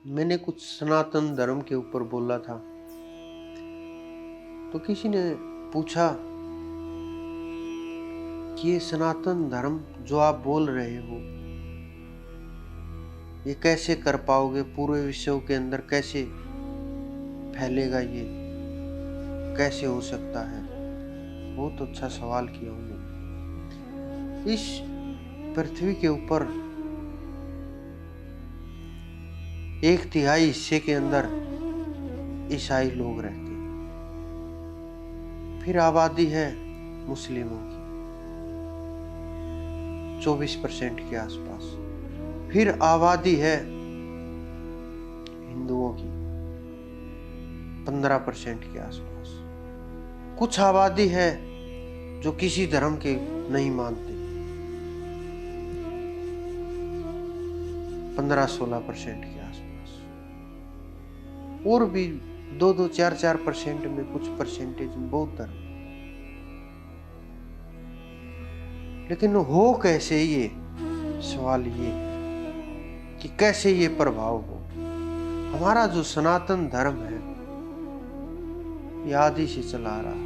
मैंने कुछ सनातन धर्म के ऊपर बोला था, तो किसी ने पूछा कि ये सनातन धर्म जो आप बोल रहे हो, ये कैसे कर पाओगे, पूरे विश्व के अंदर कैसे फैलेगा, ये कैसे हो सकता है। बहुत अच्छा सवाल किया उन्होंने। इस पृथ्वी के ऊपर 1/3 हिस्से के अंदर ईसाई लोग रहते हैं, फिर आबादी है मुस्लिमों की 24% के आसपास, फिर आबादी है हिंदुओं की 15% के आसपास, कुछ आबादी है जो किसी धर्म के नहीं मानते 15-16% के आसपास, और भी 2-4% में कुछ परसेंटेज बौद्ध धर्म। लेकिन हो कैसे, ये सवाल ये कि कैसे ये प्रभाव हो। हमारा जो सनातन धर्म है ये आदि से चला रहा है।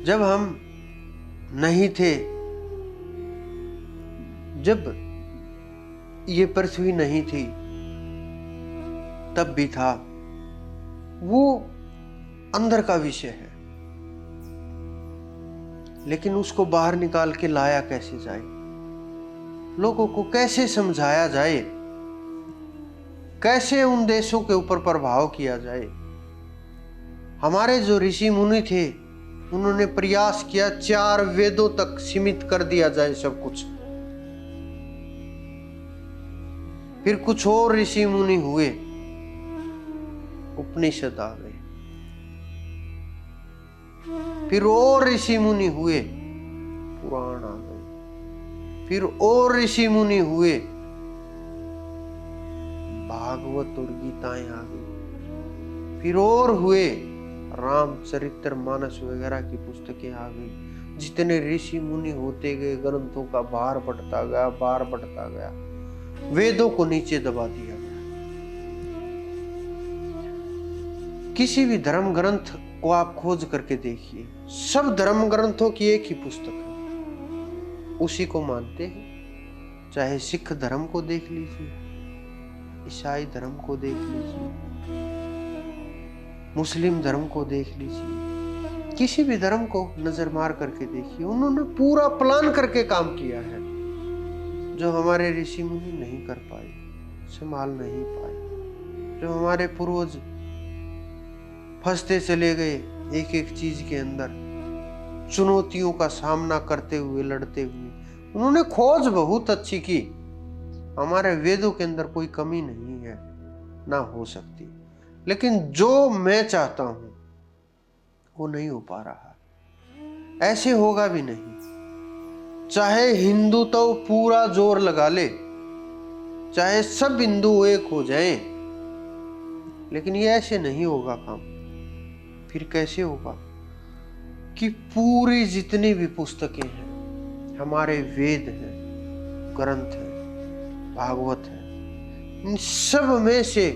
जब हम नहीं थे, जब ये पृथ्वी नहीं थी, तब भी था। वो अंदर का विषय है, लेकिन उसको बाहर निकाल के लाया कैसे जाए, लोगों को कैसे समझाया जाए, कैसे उन देशों के ऊपर प्रभाव किया जाए। हमारे जो ऋषि मुनि थे, उन्होंने प्रयास किया 4 वेदों तक सीमित कर दिया जाए सब कुछ। फिर कुछ और ऋषि मुनि हुए, उपनिषद आ गए। फिर और ऋषि मुनि हुए, पुराण आ गए। फिर और ऋषि मुनि हुए, भागवत और गीताएं आ गई। फिर और हुए, रामचरित्र मानस वगैरह की पुस्तकें आ गई। जितने ऋषि मुनि होते गए, ग्रंथों का भार बढ़ता गया, भार बढ़ता गया, वेदों को नीचे दबा दिया गया। किसी भी धर्म ग्रंथ को आप खोज करके देखिए, सब धर्म ग्रंथों की एक ही पुस्तक है, उसी को मानते हैं। चाहे सिख धर्म को देख लीजिए, ईसाई धर्म को देख लीजिए, मुस्लिम धर्म को देख लीजिए, किसी भी धर्म को नजर मार करके देखिए, उन्होंने पूरा प्लान करके काम किया है, जो हमारे ऋषि मुनि नहीं कर पाए, संभाल नहीं पाए। जो हमारे पूर्वज फंसते चले गए एक एक चीज के अंदर, चुनौतियों का सामना करते हुए, लड़ते हुए। उन्होंने खोज बहुत अच्छी की। हमारे वेदों के अंदर कोई कमी नहीं है, ना हो सकती, लेकिन जो मैं चाहता हूं वो नहीं हो पा रहा, ऐसे होगा भी नहीं। चाहे हिंदू तो पूरा जोर लगा ले, चाहे सब हिंदू एक हो जाएं, लेकिन ये ऐसे नहीं होगा काम। फिर कैसे होगा कि पूरी जितनी भी पुस्तकें हैं, हमारे वेद हैं, ग्रंथ हैं, भागवत है, इन सब में से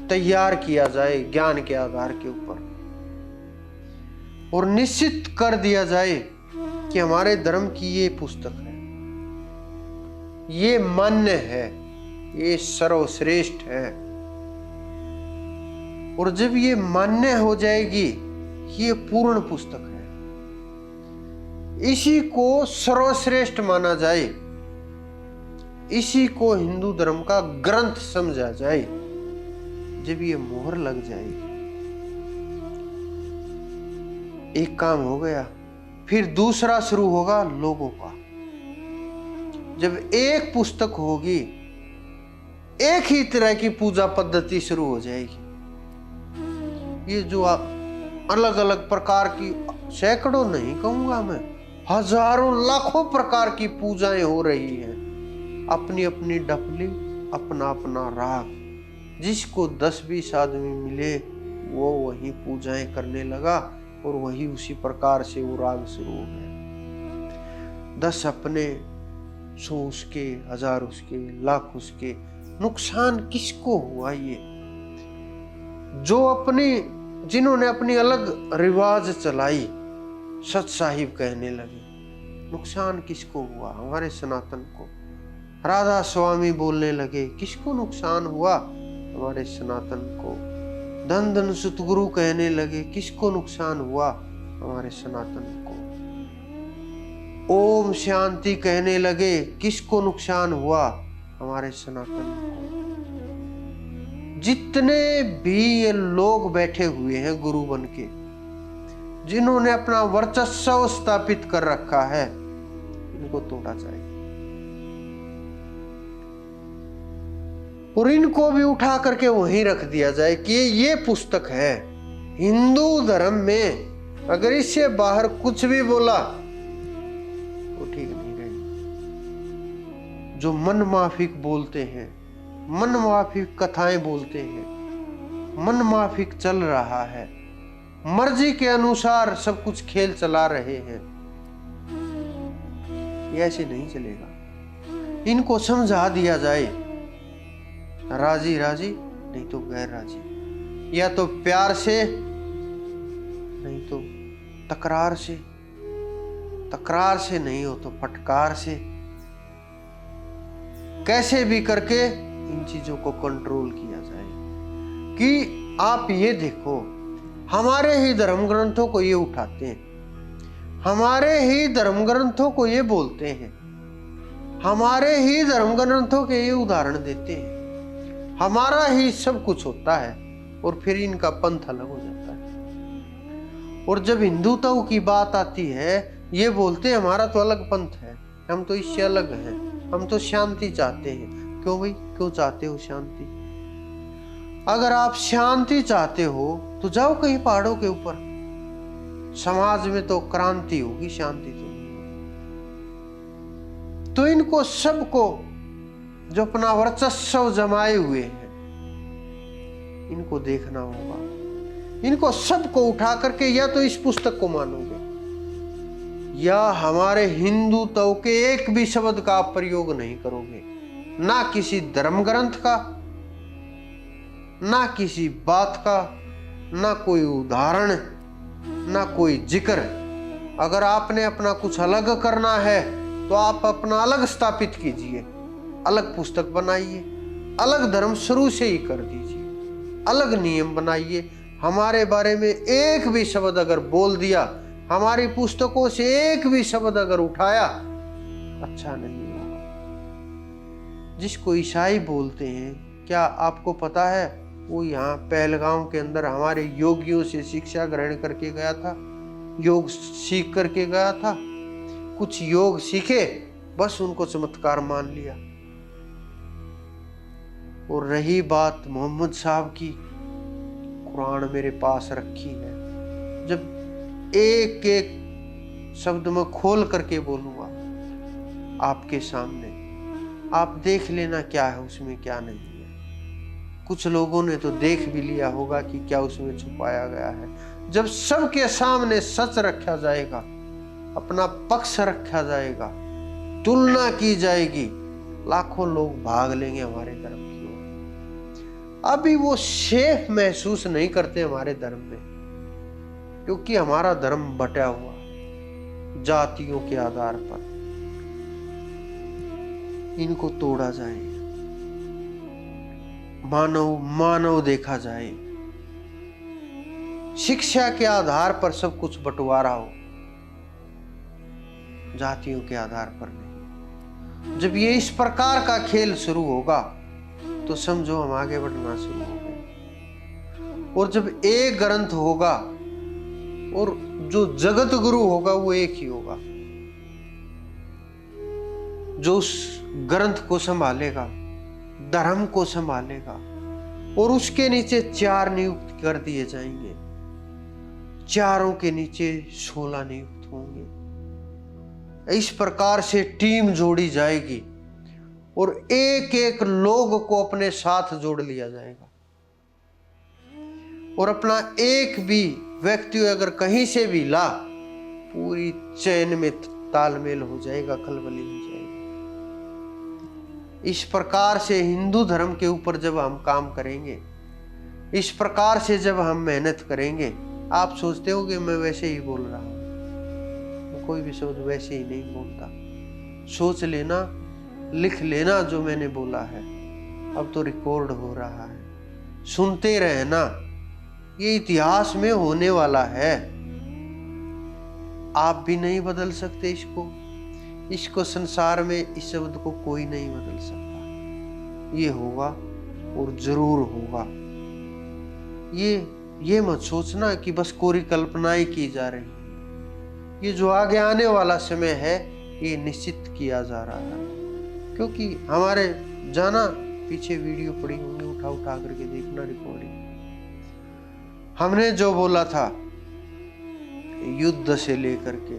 तैयार किया जाए ज्ञान के आधार के ऊपर, और निश्चित कर दिया जाए कि हमारे धर्म की ये पुस्तक है, ये मान्य है, ये सर्वश्रेष्ठ है। और जब ये मान्य हो जाएगी, ये पूर्ण पुस्तक है, इसी को सर्वश्रेष्ठ माना जाए, इसी को हिंदू धर्म का ग्रंथ समझा जाए, जब ये मोहर लग जाएगी, एक काम हो गया। फिर दूसरा शुरू होगा लोगों का। जब एक पुस्तक होगी, एक ही तरह की पूजा पद्धति शुरू हो जाएगी। ये जो अलग अलग प्रकार की, सैकड़ों नहीं कहूंगा मैं, हजारों लाखों प्रकार की पूजाएं हो रही हैं। अपनी अपनी डफली, अपना अपना राग, जिसको 10-20 आदमी मिले वो वही पूजाएं करने लगा, और वही उसी प्रकार से वो राग शुरू हो गया। 10 अपने, 100 उसके, 1000 उसके, लाख उसके, नुकसान किसको हुआ? ये जिन्होंने अपनी अलग रिवाज चलाई, सत साहिब कहने लगे, नुकसान किसको हुआ? हमारे सनातन को। राधा स्वामी बोलने लगे, किसको नुकसान हुआ? हमारे सनातन को। धन धन सतगुरु कहने लगे, किसको नुकसान हुआ? हमारे सनातन को। ओम शांति कहने लगे, किसको नुकसान हुआ? हमारे सनातन को। जितने भी ये लोग बैठे हुए हैं गुरु बन के, जिन्होंने अपना वर्चस्व स्थापित कर रखा है, इनको तोड़ा जाए और इनको भी उठा करके वहीं रख दिया जाए कि ये पुस्तक है। हिंदू धर्म में अगर इससे बाहर कुछ भी बोला तो ठीक नहीं रहेगा। जो मन माफिक बोलते हैं, मन माफिक कथाएं बोलते हैं, मन माफिक चल रहा है, मर्जी के अनुसार सब कुछ खेल चला रहे हैं, ये ऐसे नहीं चलेगा। इनको समझा दिया जाए, राजी राजी नहीं तो गैर राजी, या तो प्यार से नहीं तो तकरार से, तकरार से नहीं हो तो फटकार से, कैसे भी करके इन चीजों को कंट्रोल किया जाए। कि आप ये देखो, हमारे ही धर्म ग्रंथों को ये उठाते हैं, हमारे ही धर्म ग्रंथों को ये बोलते हैं, हमारे ही धर्म ग्रंथों के ये उदाहरण देते हैं, हमारा ही सब कुछ होता है, और फिर इनका पंथ अलग हो जाता है। और जब हिंदुत्व की बात आती है, ये बोलते हैं हमारा तो अलग पंथ है, हम तो इससे अलग हैं, हम तो शांति चाहते हैं। क्यों भाई, क्यों चाहते हो शांति? अगर आप शांति चाहते हो तो जाओ कहीं पहाड़ों के ऊपर, समाज में तो क्रांति होगी, शांति तो नहीं। तो इनको सबको जो अपना वर्चस्व जमाए हुए हैं, इनको देखना होगा। इनको सबको उठा करके या तो इस पुस्तक को मानोगे, या हमारे हिंदुत्व के एक भी शब्द का आप प्रयोग नहीं करोगे, ना किसी धर्म ग्रंथ का, ना किसी बात का, ना कोई उदाहरण, ना कोई जिक्र। अगर आपने अपना कुछ अलग करना है तो आप अपना अलग स्थापित कीजिए, अलग पुस्तक बनाइए, अलग धर्म शुरू से ही कर दीजिए, अलग नियम बनाइए। हमारे बारे में एक भी शब्द अगर बोल दिया, हमारी पुस्तकों से एक भी शब्द अगर उठाया, अच्छा नहीं होगा। जिसको ईसाई बोलते हैं, क्या आपको पता है वो यहाँ पहलगाम के अंदर हमारे योगियों से शिक्षा ग्रहण करके गया था, योग सीख करके गया था। कुछ योग सीखे, बस उनको चमत्कार मान लिया। और रही बात मोहम्मद साहब की, कुरान मेरे पास रखी है, जब एक एक शब्द में खोल करके बोलूंगा आपके सामने, आप देख लेना क्या है उसमें, क्या नहीं है। कुछ लोगों ने तो देख भी लिया होगा कि क्या उसमें छुपाया गया है। जब सबके सामने सच रखा जाएगा, अपना पक्ष रखा जाएगा, तुलना की जाएगी, लाखों लोग भाग लेंगे हमारे धर्म की ओर। अभी वो सेफ महसूस नहीं करते हमारे धर्म में, क्योंकि हमारा धर्म बटा हुआ जातियों के आधार पर। इनको तोड़ा जाए, मानव मानव देखा जाए, शिक्षा के आधार पर सब कुछ बंटवारा हो, जातियों के आधार पर नहीं। जब ये इस प्रकार का खेल शुरू होगा तो समझो हम आगे बढ़ना शुरू हो गए। और जब एक ग्रंथ होगा और जो जगत गुरु होगा वो एक ही होगा, जो उस ग्रंथ को संभालेगा, धर्म को संभालेगा, और उसके नीचे 4 नियुक्त कर दिए जाएंगे, चारों के नीचे 16 नियुक्त होंगे। इस प्रकार से टीम जोड़ी जाएगी और एक एक लोग को अपने साथ जोड़ लिया जाएगा। और अपना एक भी व्यक्ति अगर कहीं से भी ला, पूरी चैन में तालमेल हो जाएगा, खलबली हो जाएगी। इस प्रकार से हिंदू धर्म के ऊपर जब हम काम करेंगे, इस प्रकार से जब हम मेहनत करेंगे, आप सोचते हो कि मैं वैसे ही बोल रहा हूँ, कोई भी शब्द वैसे ही नहीं बोलता। सोच लेना, लिख लेना जो मैंने बोला है, अब तो रिकॉर्ड हो रहा है, सुनते रहना, ये इतिहास में होने वाला है। आप भी नहीं बदल सकते इसको संसार में इस शब्द को कोई नहीं बदल सकता। ये होगा और जरूर होगा। ये मत सोचना कि बस कोरी कल्पनाएं की जा रही है। ये जो आगे आने वाला समय है ये निश्चित किया जा रहा है, क्योंकि हमारे जाना पीछे वीडियो पड़ी होंगी, उठा करके देखना रिकॉर्डिंग। हमने जो बोला था युद्ध से लेकर के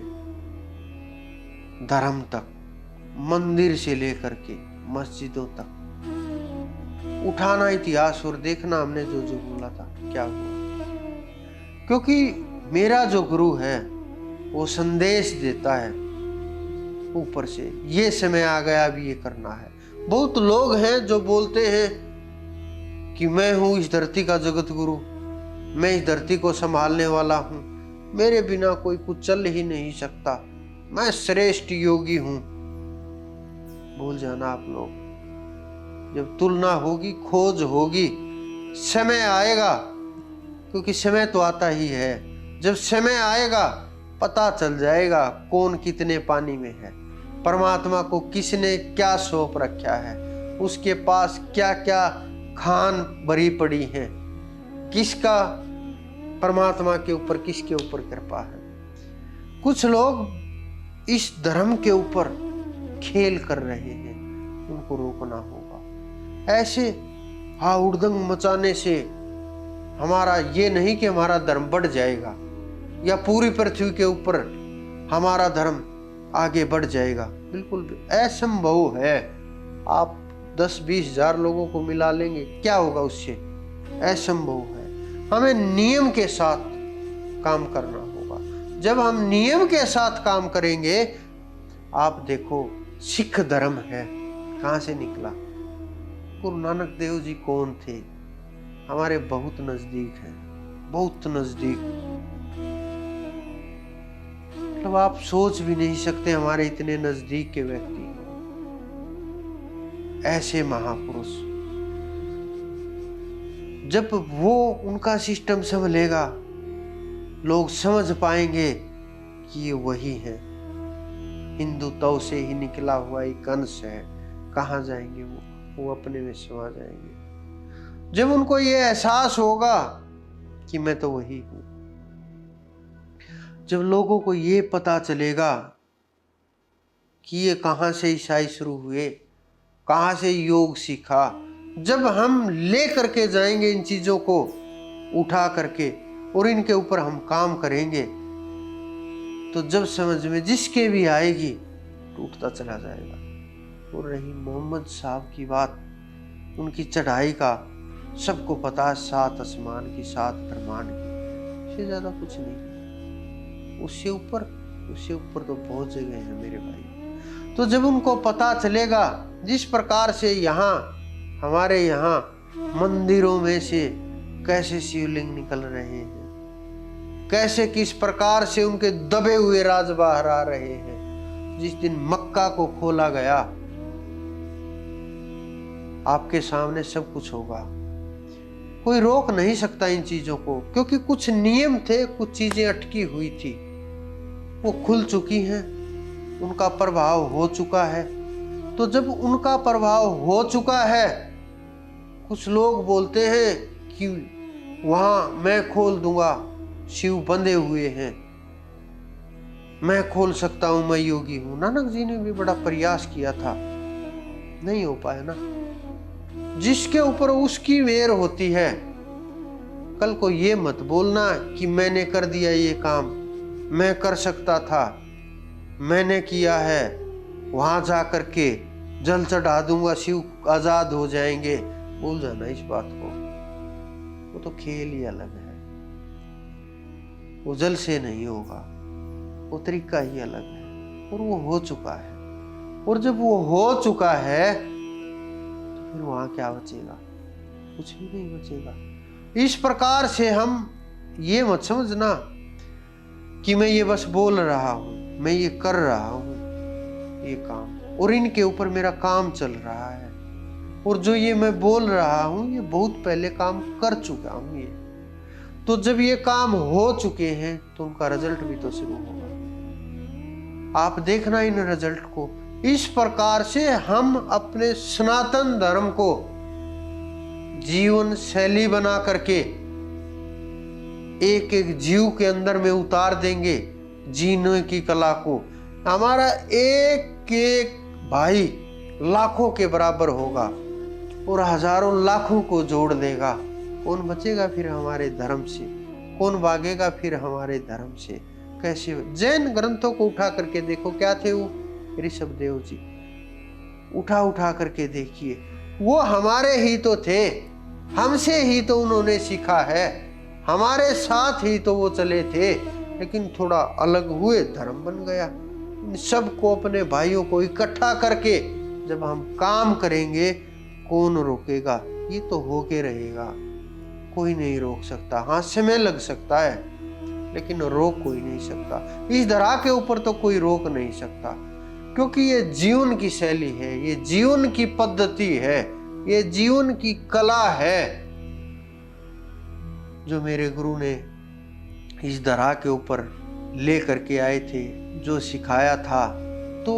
धर्म तक, मंदिर से लेकर के मस्जिदों तक, उठाना इतिहास और देखना हमने जो जो बोला था क्या हुआ। क्योंकि मेरा जो गुरु है वो संदेश देता है ऊपर से, ये समय आ गया अब ये करना है। बहुत लोग हैं जो बोलते हैं कि मैं हूं इस धरती का जगत गुरु, मैं इस धरती को संभालने वाला हूं, मेरे बिना कोई कुछ चल ही नहीं सकता, मैं श्रेष्ठ योगी हूं। भूल जाना आप लोग, जब तुलना होगी, खोज होगी, समय आएगा, क्योंकि समय तो आता ही है। जब समय आएगा पता चल जाएगा कौन कितने पानी में है, परमात्मा को किसने क्या सौंप रखा है, उसके पास क्या क्या खान भरी पड़ी है, किसका परमात्मा के ऊपर, किसके ऊपर कृपा है। कुछ लोग इस धर्म के ऊपर खेल कर रहे हैं, उनको रोकना होगा। ऐसे हाउड़दंग मचाने से हमारा ये नहीं कि हमारा धर्म बढ़ जाएगा या पूरी पृथ्वी के ऊपर हमारा धर्म आगे बढ़ जाएगा, बिल्कुल भी असंभव है। आप 10-20 हजार लोगों को मिला लेंगे, क्या होगा उससे? असंभव है। हमें नियम के साथ काम करना होगा। जब हम नियम के साथ काम करेंगे, आप देखो सिख धर्म है कहां से निकला। गुरु नानक देव जी कौन थे? हमारे बहुत नजदीक है, बहुत नजदीक। मतलब आप सोच भी नहीं सकते हमारे इतने नजदीक के व्यक्ति, ऐसे महापुरुष। जब वो उनका सिस्टम संभलेगा, लोग समझ पाएंगे कि ये वही है, हिंदुत्व से ही निकला हुआ एक अंश है। कहाँ जाएंगे वो अपने में समा जाएंगे। जब उनको ये एहसास होगा कि मैं तो वही हूं, जब लोगों को ये पता चलेगा कि ये कहाँ से ईसाई शुरू हुए, कहाँ से योग सीखा, जब हम ले करके जाएंगे इन चीजों को उठा करके और इनके ऊपर हम काम करेंगे, तो जब समझ में जिसके भी आएगी टूटता चला जाएगा। और रही मोहम्मद साहब की बात, उनकी चढ़ाई का सबको पता है, 7 आसमान की 7 ब्रह्मांड की, इससे ज्यादा कुछ नहीं। उससे ऊपर तो बहुत जगह है मेरे भाई। तो जब उनको पता चलेगा, जिस प्रकार से यहाँ हमारे यहाँ मंदिरों में से कैसे शिवलिंग निकल रहे हैं, कैसे किस प्रकार से उनके दबे हुए राज बाहर आ रहे हैं। जिस दिन मक्का को खोला गया, आपके सामने सब कुछ होगा। कोई रोक नहीं सकता इन चीजों को, क्योंकि कुछ नियम थे, कुछ चीजें अटकी हुई थी, वो खुल चुकी हैं, उनका प्रभाव हो चुका है। तो जब उनका प्रभाव हो चुका है, कुछ लोग बोलते हैं कि वहां मैं खोल दूंगा, शिव बंधे हुए हैं, मैं खोल सकता हूं, मैं योगी हूं। नानक जी ने भी बड़ा प्रयास किया था, नहीं हो पाया ना। जिसके ऊपर उसकी मेहर होती है। कल को ये मत बोलना कि मैंने कर दिया ये काम, मैं कर सकता था, मैंने किया है, वहां जा करके जल चढ़ा दूंगा, शिव आजाद हो जाएंगे। भूल जाना इस बात को। वो तो खेल ही अलग है, वो जल से नहीं होगा, वो तरीका ही अलग है, और वो हो चुका है। और जब वो हो चुका है फिर वहां क्या बचेगा? कुछ भी नहीं बचेगा। इस प्रकार से हम ये मत समझना कि मैं ये बस बोल रहा हूं, मैं ये कर रहा हूं ये काम, और इनके ऊपर मेरा काम चल रहा है, और जो ये मैं बोल रहा हूं ये बहुत पहले काम कर चुका हूं। ये तो जब ये काम हो चुके हैं तो उनका रिजल्ट भी तो शुरू होगा। आप देखना इन रिजल्ट को। इस प्रकार से हम अपने सनातन धर्म को जीवन शैली बना करके एक एक जीव के अंदर में उतार देंगे जीने की कला को। हमारा एक एक भाई लाखों के बराबर होगा और हजारों लाखों को जोड़ देगा। कौन बचेगा फिर हमारे धर्म से? कौन भागेगा फिर हमारे धर्म से? कैसे? जैन ग्रंथों को उठा करके देखो, क्या थे वो ऋषभदेव जी, उठा करके देखिए, वो हमारे ही तो थे, हमसे ही तो उन्होंने सीखा है, हमारे साथ ही तो वो चले थे, लेकिन थोड़ा अलग हुए, धर्म बन गया। इन सबको अपने भाइयों को इकट्ठा करके जब हम काम करेंगे, कौन रोकेगा? ये तो होके रहेगा, कोई नहीं रोक सकता। हाँ, समय लग सकता है लेकिन रोक कोई नहीं सकता। इस धरा के ऊपर तो कोई रोक नहीं सकता, क्योंकि ये जीवन की शैली है, ये जीवन की पद्धति है, ये जीवन की कला है जो मेरे गुरु ने इस धरा के ऊपर ले करके आए थे, जो सिखाया था। तो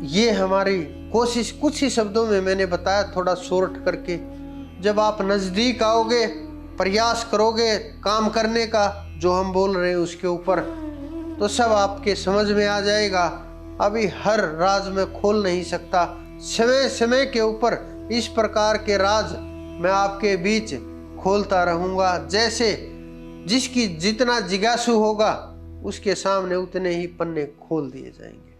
ये हमारी कोशिश, कुछ ही शब्दों में मैंने बताया, थोड़ा शॉर्ट करके। जब आप नजदीक आओगे, प्रयास करोगे काम करने का, जो हम बोल रहे हैं उसके ऊपर, तो सब आपके समझ में आ जाएगा। अभी हर राज में खोल नहीं सकता, समय समय के ऊपर इस प्रकार के राज मैं आपके बीच खोलता रहूंगा। जैसे जिसकी जितना जिज्ञासु होगा उसके सामने उतने ही पन्ने खोल दिए जाएंगे।